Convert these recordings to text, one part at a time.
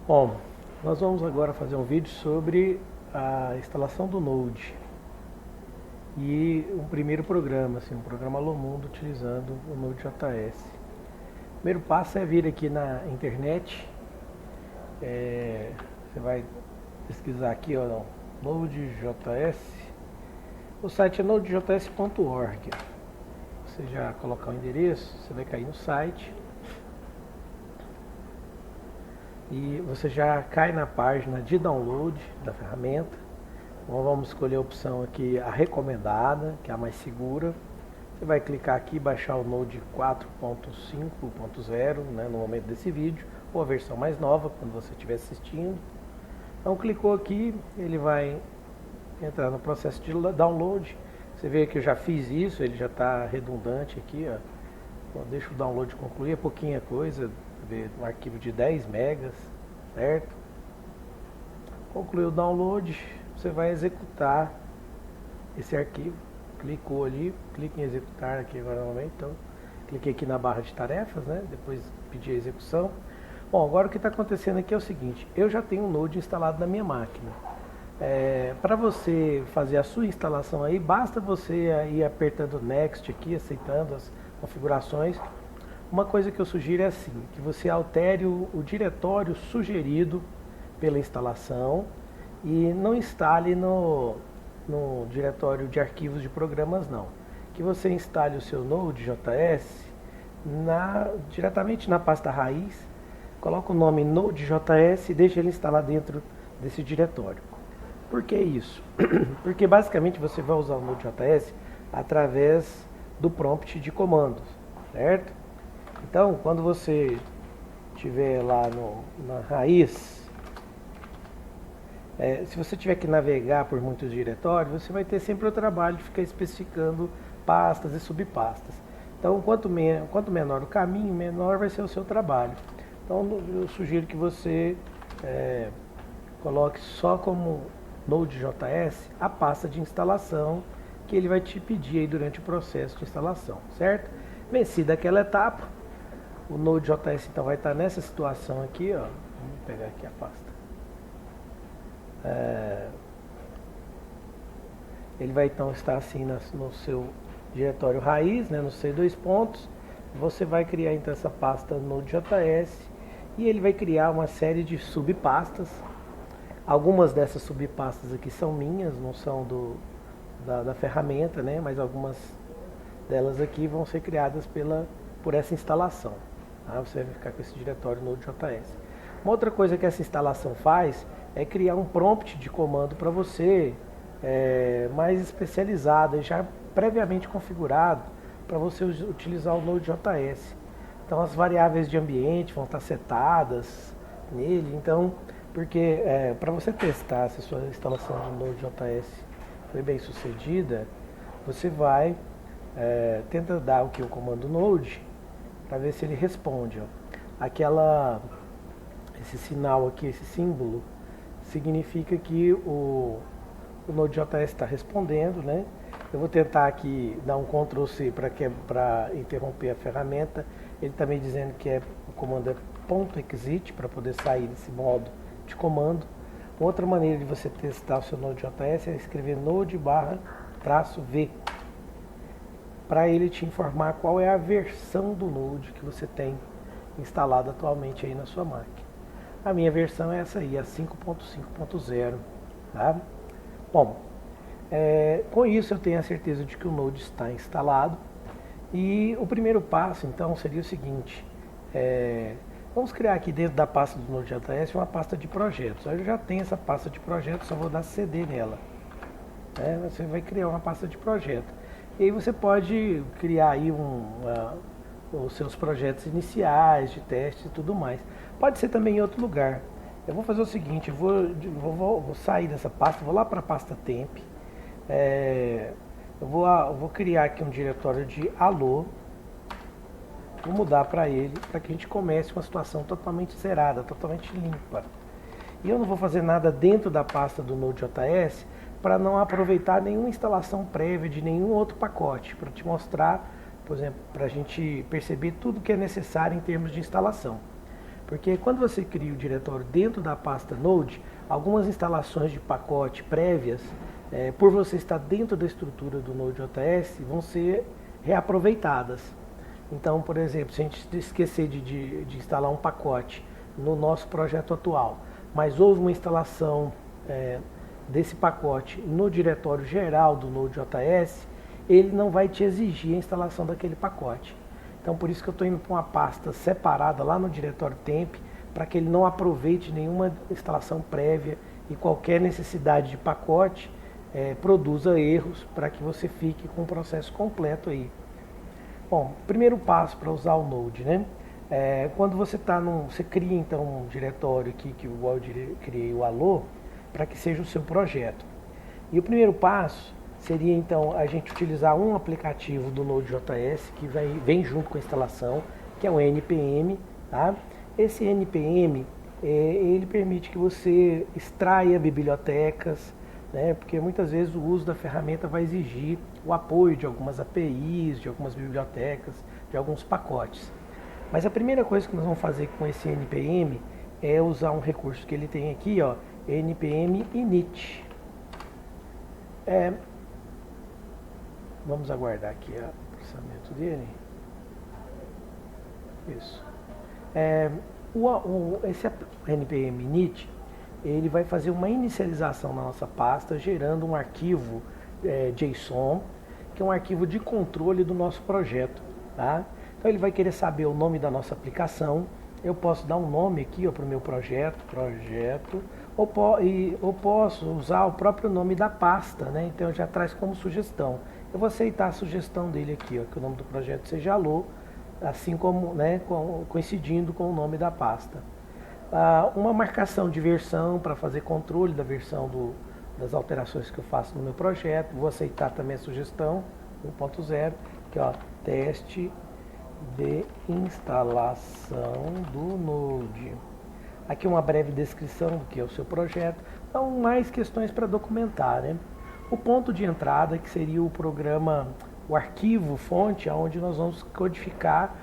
Bom, nós vamos agora fazer um vídeo sobre a instalação do Node e um primeiro programa, um programa Alô Mundo utilizando o Node.js. O primeiro passo é vir aqui na internet, você vai pesquisar aqui, ó, Node.js. O site é nodejs.org. Você já colocar o endereço, você vai cair no site. E você já cai na página de download da ferramenta. Então vamos escolher a opção aqui, a recomendada, que é a mais segura. Você vai clicar aqui e baixar o Node 4.5.0, né, no momento desse vídeo, ou a versão mais nova, quando você estiver assistindo. Então clicou aqui, ele vai entrar no processo de download. Você vê que eu já fiz isso, ele já está redundante aqui, ó. Então, deixa o download concluir, é pouquinha coisa, um arquivo de 10 megas, certo? Concluiu o download, você vai executar esse arquivo. Clicou ali, clique em executar aqui agora novamente, então cliquei aqui na barra de tarefas, né? Depois pedi a execução. Bom, agora o que está acontecendo aqui é o seguinte, eu já tenho um Node instalado na minha máquina. Para você fazer a sua instalação aí, basta você ir apertando Next aqui, aceitando as configurações. Uma coisa que eu sugiro é assim, que você altere o diretório sugerido pela instalação e não instale no diretório de arquivos de programas não. Que você instale o seu Node.js diretamente na pasta raiz, coloca o nome Node.js e deixa ele instalar dentro desse diretório. Por que isso? Porque basicamente você vai usar o Node.js através do prompt de comandos, certo? Então, quando você estiver lá na raiz, se você tiver que navegar por muitos diretórios, você vai ter sempre o trabalho de ficar especificando pastas e subpastas. Então, quanto menor o caminho, menor vai ser o seu trabalho. Então, eu sugiro que você coloque só como Node.js a pasta de instalação que ele vai te pedir aí durante o processo de instalação, certo? Vencida aquela etapa, o Node.js então vai estar nessa situação aqui, ó. Vamos pegar aqui a pasta. Ele vai então estar assim no seu diretório raiz, né, nos seus dois pontos. Você vai criar então essa pasta Node.js e ele vai criar uma série de subpastas. Algumas dessas subpastas aqui são minhas, não são da ferramenta, né, mas algumas delas aqui vão ser criadas por essa instalação. Tá? Você vai ficar com esse diretório Node.js. Uma outra coisa que essa instalação faz é criar um prompt de comando para você mais especializado, já previamente configurado para você utilizar o Node.js. Então as variáveis de ambiente vão estar setadas nele, então porque para você testar se a sua instalação de Node.js foi bem sucedida, você vai tenta dar o comando Node para ver se ele responde. Ó. Esse sinal aqui, esse símbolo, significa que o Node.js está respondendo, né? Eu vou tentar aqui dar um Ctrl C para interromper a ferramenta. Ele está me dizendo que o comando é .exit para poder sair desse modo de comando. Outra maneira de você testar o seu Node.js é escrever node/-v para ele te informar qual é a versão do Node que você tem instalado atualmente aí na sua máquina. A minha versão é essa aí, a 5.5.0. Tá? Bom, com isso eu tenho a certeza de que o Node está instalado. E o primeiro passo então seria o seguinte, vamos criar aqui dentro da pasta do Node.js uma pasta de projetos. Eu já tenho essa pasta de projetos, só vou dar CD nela. Você vai criar uma pasta de projeto. E aí você pode criar aí os seus projetos iniciais, de teste e tudo mais. Pode ser também em outro lugar. Eu vou fazer o seguinte, eu vou sair dessa pasta, vou lá para a pasta temp. Eu vou criar aqui um diretório de alô. Vou mudar para ele, para que a gente comece uma situação totalmente zerada, totalmente limpa. E eu não vou fazer nada dentro da pasta do Node.js para não aproveitar nenhuma instalação prévia de nenhum outro pacote, para te mostrar, por exemplo, para a gente perceber tudo que é necessário em termos de instalação. Porque quando você cria o diretório dentro da pasta Node, algumas instalações de pacote prévias, por você estar dentro da estrutura do Node.js, vão ser reaproveitadas. Então, por exemplo, se a gente esquecer de instalar um pacote no nosso projeto atual, mas houve uma instalação desse pacote no diretório geral do Node.js, ele não vai te exigir a instalação daquele pacote. Então, por isso que eu estou indo para uma pasta separada lá no diretório temp, para que ele não aproveite nenhuma instalação prévia e qualquer necessidade de pacote produza erros para que você fique com o processo completo aí. Bom, primeiro passo para usar o Node, né? Quando você você cria então um diretório aqui, que igual eu criei o Alô, para que seja o seu projeto. E o primeiro passo seria então a gente utilizar um aplicativo do Node.js que vem junto com a instalação, que é o NPM, tá? Esse NPM, ele permite que você extraia bibliotecas, né? Porque muitas vezes o uso da ferramenta vai exigir o apoio de algumas APIs, de algumas bibliotecas, de alguns pacotes. Mas a primeira coisa que nós vamos fazer com esse NPM é usar um recurso que ele tem aqui, ó, npm init. Vamos aguardar aqui o processamento dele. Isso. Esse npm init, ele vai fazer uma inicialização na nossa pasta, gerando um arquivo JSON, que é um arquivo de controle do nosso projeto, tá? Então ele vai querer saber o nome da nossa aplicação. Eu posso dar um nome aqui para o meu projeto, ou posso usar o próprio nome da pasta, né? Então já traz como sugestão. Eu vou aceitar a sugestão dele aqui, ó, que o nome do projeto seja Alô, assim como, né, coincidindo com o nome da pasta. Uma marcação de versão para fazer controle da versão das alterações que eu faço no meu projeto. Vou aceitar também a sugestão 1.0, que é teste de instalação do Node. Aqui uma breve descrição do que é o seu projeto. Então, mais questões para documentar, né? O ponto de entrada, que seria o programa, o arquivo fonte, onde nós vamos codificar,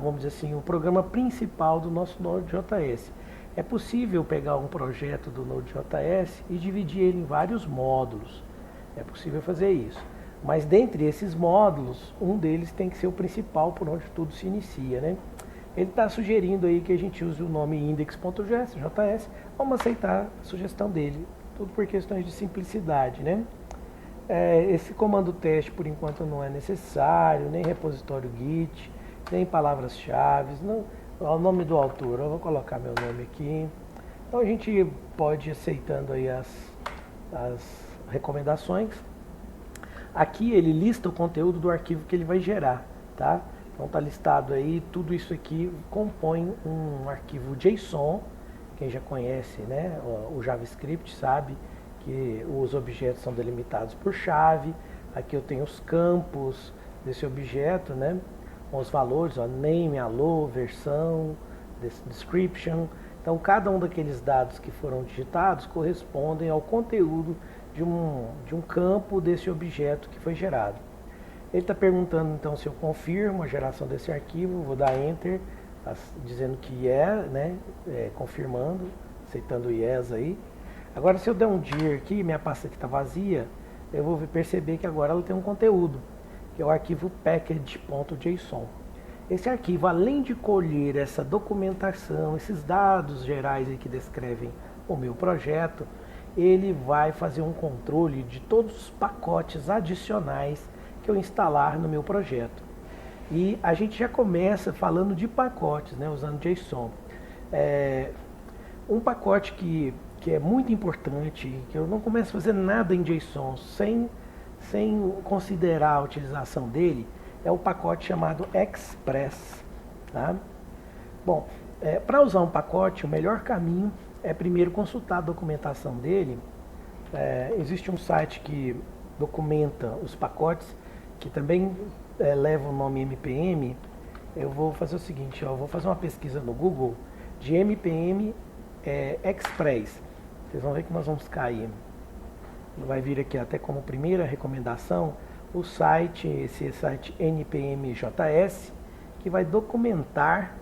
vamos dizer assim, o programa principal do nosso Node.js. É possível pegar um projeto do Node.js e dividir ele em vários módulos. É possível fazer isso. Mas dentre esses módulos, um deles tem que ser o principal, por onde tudo se inicia, né? Ele está sugerindo aí que a gente use o nome index.js, vamos aceitar a sugestão dele, tudo por questões de simplicidade, né? Esse comando teste, por enquanto, não é necessário, nem repositório Git, nem palavras-chave, o nome do autor, eu vou colocar meu nome aqui. Então a gente pode ir aceitando aí as recomendações. Aqui ele lista o conteúdo do arquivo que ele vai gerar, tá? Então está listado aí, tudo isso aqui compõe um arquivo JSON. Quem já conhece, né, o JavaScript sabe que os objetos são delimitados por chave. Aqui eu tenho os campos desse objeto, né, com os valores, name, alô, versão, description. Então cada um daqueles dados que foram digitados correspondem ao conteúdo de um campo desse objeto que foi gerado. Ele está perguntando então se eu confirmo a geração desse arquivo, vou dar Enter, dizendo que né, confirmando, aceitando o yes aí. Agora se eu der um dir aqui, minha pasta aqui está vazia, eu vou perceber que agora ela tem um conteúdo, que é o arquivo package.json. Esse arquivo, além de colher essa documentação, esses dados gerais aí que descrevem o meu projeto, ele vai fazer um controle de todos os pacotes adicionais que eu instalar no meu projeto. E a gente já começa falando de pacotes, né, usando JSON. Um pacote que é muito importante, que eu não começo a fazer nada em JSON sem considerar a utilização dele, é o pacote chamado Express. Tá? Bom, para usar um pacote, o melhor caminho é primeiro consultar a documentação dele. Existe um site que documenta os pacotes, que também leva o nome MPM. Eu vou fazer o seguinte, eu vou fazer uma pesquisa no Google de MPM Express. Vocês vão ver que nós vamos cair. Vai vir aqui até como primeira recomendação o site, esse site NPMJS, que vai documentar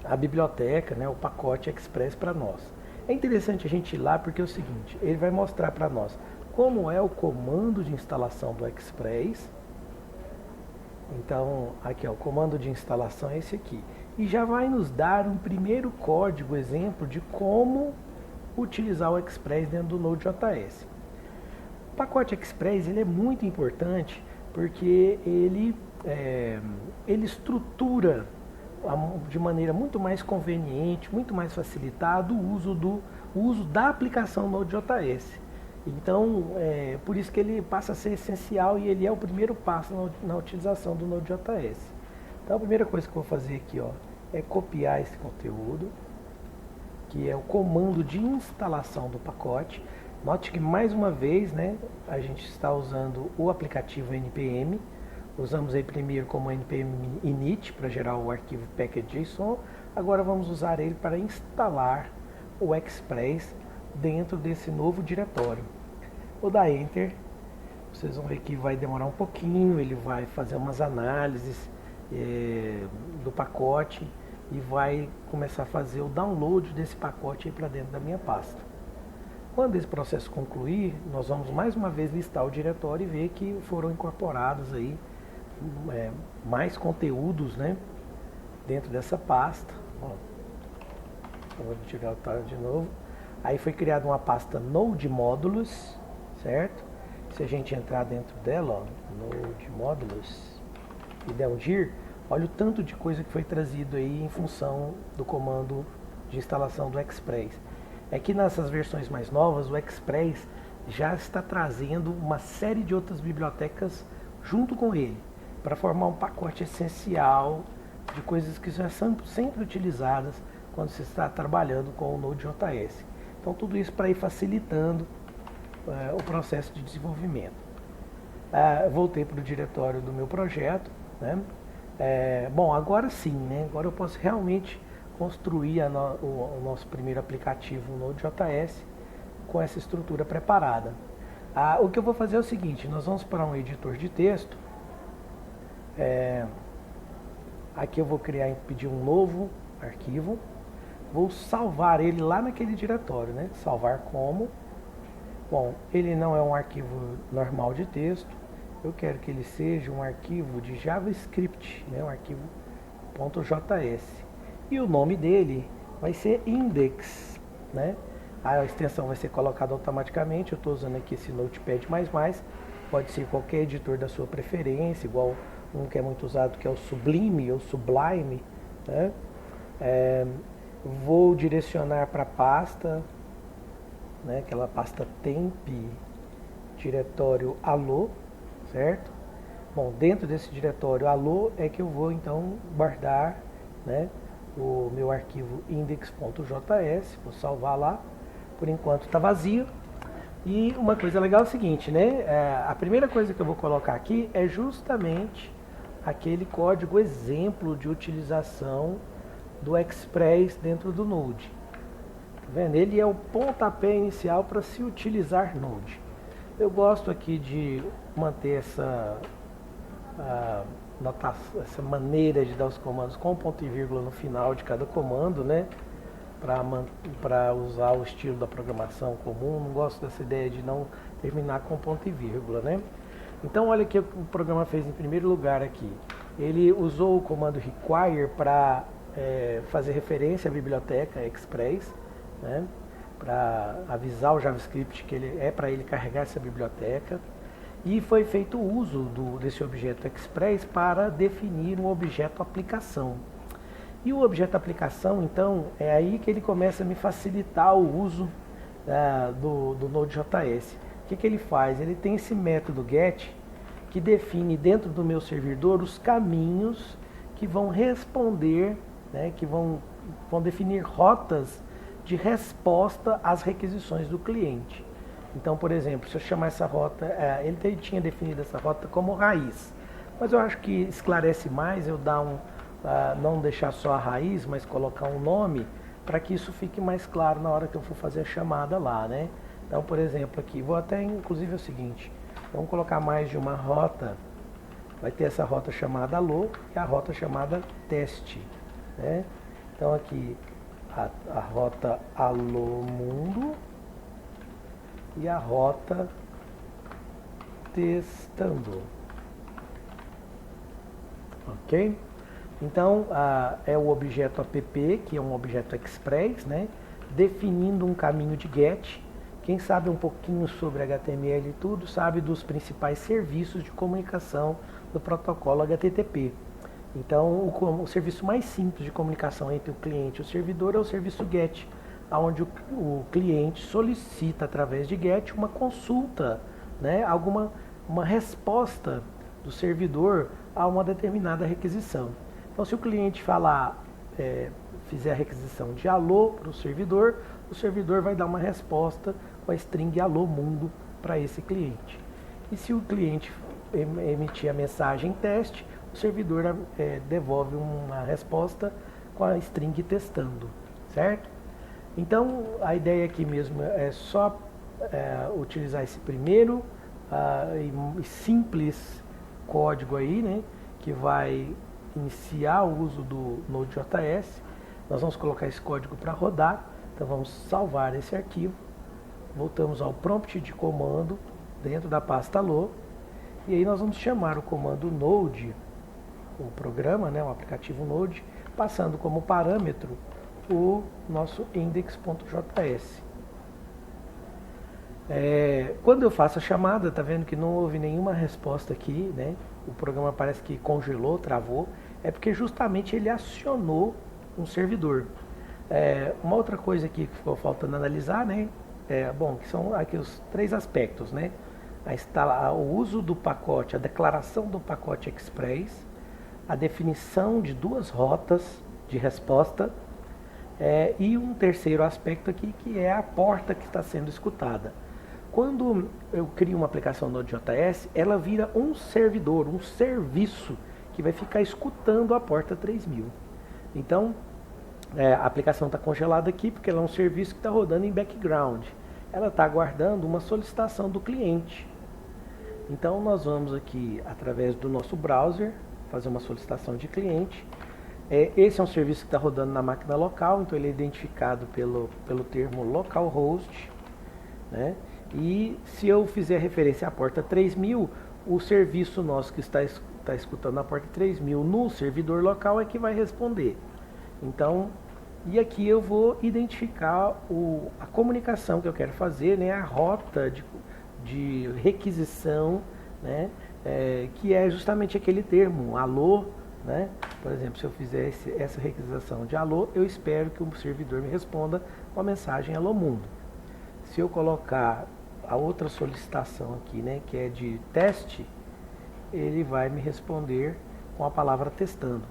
a biblioteca, né, o pacote Express para nós. É interessante a gente ir lá porque é o seguinte, ele vai mostrar para nós como é o comando de instalação do Express. Então, aqui ó, o comando de instalação é esse aqui. E já vai nos dar um primeiro código, exemplo de como utilizar o Express dentro do Node.js. O pacote Express ele é muito importante porque ele estrutura de maneira muito mais conveniente, muito mais facilitado o uso da aplicação Node.js. Então, por isso que ele passa a ser essencial e ele é o primeiro passo na utilização do Node.js. Então, a primeira coisa que eu vou fazer aqui ó, é copiar esse conteúdo, que é o comando de instalação do pacote. Note que mais uma vez, né, a gente está usando o aplicativo npm. Usamos aí primeiro como npm init para gerar o arquivo package.json. Agora vamos usar ele para instalar o Express dentro desse novo diretório. Vou dar Enter. Vocês vão ver que vai demorar um pouquinho. Ele vai fazer umas análises do pacote e vai começar a fazer o download desse pacote para dentro da minha pasta. Quando esse processo concluir, nós vamos mais uma vez listar o diretório e ver que foram incorporados aí mais conteúdos, né, dentro dessa pasta. Ó, vou tirar o tab de novo. Aí foi criada uma pasta Node Módulos, certo? Se a gente entrar dentro dela, ó, Node Módulos, e der um dir, olha o tanto de coisa que foi trazido aí em função do comando de instalação do Express. É que nessas versões mais novas, o Express já está trazendo uma série de outras bibliotecas junto com ele, para formar um pacote essencial de coisas que já são sempre utilizadas quando se está trabalhando com o Node.js. Então tudo isso para ir facilitando o processo de desenvolvimento. Voltei para o diretório do meu projeto, né? Bom, agora sim, né? Agora eu posso realmente construir o nosso primeiro aplicativo Node.js com essa estrutura preparada. O que eu vou fazer é o seguinte, nós vamos para um editor de texto. Aqui eu vou pedir um novo arquivo, vou salvar ele lá naquele diretório, né? Salvar como. Bom, ele não é um arquivo normal de texto, eu quero que ele seja um arquivo de JavaScript, né? Um arquivo .js. E o nome dele vai ser index, né? A extensão vai ser colocada automaticamente. Eu estou usando aqui esse Notepad++, pode ser qualquer editor da sua preferência, igual um que é muito usado que é o Sublime ou Sublime, né? Vou direcionar para a pasta, né? Aquela pasta temp diretório allo, certo? Bom, dentro desse diretório allo é que eu vou então guardar, né, o meu arquivo index.js, vou salvar lá. Por enquanto está vazio. E uma coisa legal é o seguinte, né? A primeira coisa que eu vou colocar aqui é justamente aquele código exemplo de utilização do Express dentro do Node. Tá vendo? Ele é o pontapé inicial para se utilizar Node. Eu gosto aqui de manter essa maneira de dar os comandos com ponto e vírgula no final de cada comando, né? Para usar o estilo da programação comum. Não gosto dessa ideia de não terminar com ponto e vírgula, né? Então olha o que o programa fez em primeiro lugar aqui. Ele usou o comando require para fazer referência à biblioteca Express, né? Para avisar o JavaScript que é para ele carregar essa biblioteca. E foi feito o uso desse objeto Express para definir um objeto aplicação. E o objeto aplicação, então, é aí que ele começa a me facilitar o uso do Node.js. O que ele faz? Ele tem esse método get que define dentro do meu servidor os caminhos que vão responder, né, que vão definir rotas de resposta às requisições do cliente. Então, por exemplo, se eu chamar essa rota, ele tinha definido essa rota como raiz, mas eu acho que esclarece mais eu dar não deixar só a raiz, mas colocar um nome para que isso fique mais claro na hora que eu for fazer a chamada lá, né? Então, por exemplo, aqui, vou até inclusive o seguinte, vamos colocar mais de uma rota, vai ter essa rota chamada allo e a rota chamada teste, né? Então aqui a rota alô mundo e a rota testando. Ok? Então é o objeto app, que é um objeto express, né? Definindo um caminho de GET. Quem sabe um pouquinho sobre HTML e tudo, sabe dos principais serviços de comunicação do protocolo HTTP. Então, o serviço mais simples de comunicação entre o cliente e o servidor é o serviço GET, onde o cliente solicita através de GET uma consulta, né, uma resposta do servidor a uma determinada requisição. Então, se o cliente fizer a requisição de alô para o servidor vai dar uma resposta com a string alô mundo para esse cliente. E se o cliente emitir a mensagem teste, o servidor devolve uma resposta com a string testando, certo? Então, a ideia aqui mesmo é só utilizar esse primeiro e simples código aí, né, que vai iniciar o uso do Node.js. Nós vamos colocar esse código para rodar, então vamos salvar esse arquivo, voltamos ao prompt de comando dentro da pasta alô, e aí nós vamos chamar o comando Node, o programa, né, o aplicativo Node, passando como parâmetro o nosso index.js. Quando eu faço a chamada, tá vendo que não houve nenhuma resposta aqui, né? O programa parece que congelou, travou. É porque justamente ele acionou um servidor. Uma outra coisa aqui que ficou faltando analisar, né? Que são aqui os 3 aspectos, né? O uso do pacote, a declaração do pacote Express, a definição de 2 rotas de resposta e um terceiro aspecto aqui que é a porta que está sendo escutada. Quando eu crio uma aplicação Node.js, ela vira um servidor, um serviço que vai ficar escutando a porta 3000. Então, a aplicação está congelada aqui porque ela é um serviço que está rodando em background. Ela está aguardando uma solicitação do cliente. Então, nós vamos aqui, através do nosso browser, fazer uma solicitação de cliente. Esse é um serviço que está rodando na máquina local, então ele é identificado pelo termo localhost, né? E se eu fizer referência à porta 3000, o serviço nosso que está escutando a porta 3000 no servidor local é que vai responder. Então, e aqui eu vou identificar a comunicação que eu quero fazer, né, a rota de requisição, né, que é justamente aquele termo, alô, né? Por exemplo, se eu fizer essa requisição de alô, eu espero que o servidor me responda com a mensagem alô mundo. Se eu colocar a outra solicitação aqui, né, que é de teste, ele vai me responder com a palavra testando.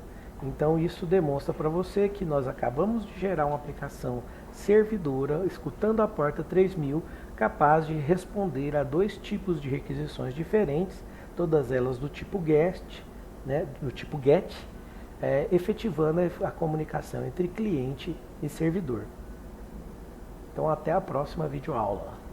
Então isso demonstra para você que nós acabamos de gerar uma aplicação servidora, escutando a porta 3000, capaz de responder a 2 tipos de requisições diferentes, todas elas do tipo GET, né, efetivando a comunicação entre cliente e servidor. Então até a próxima videoaula.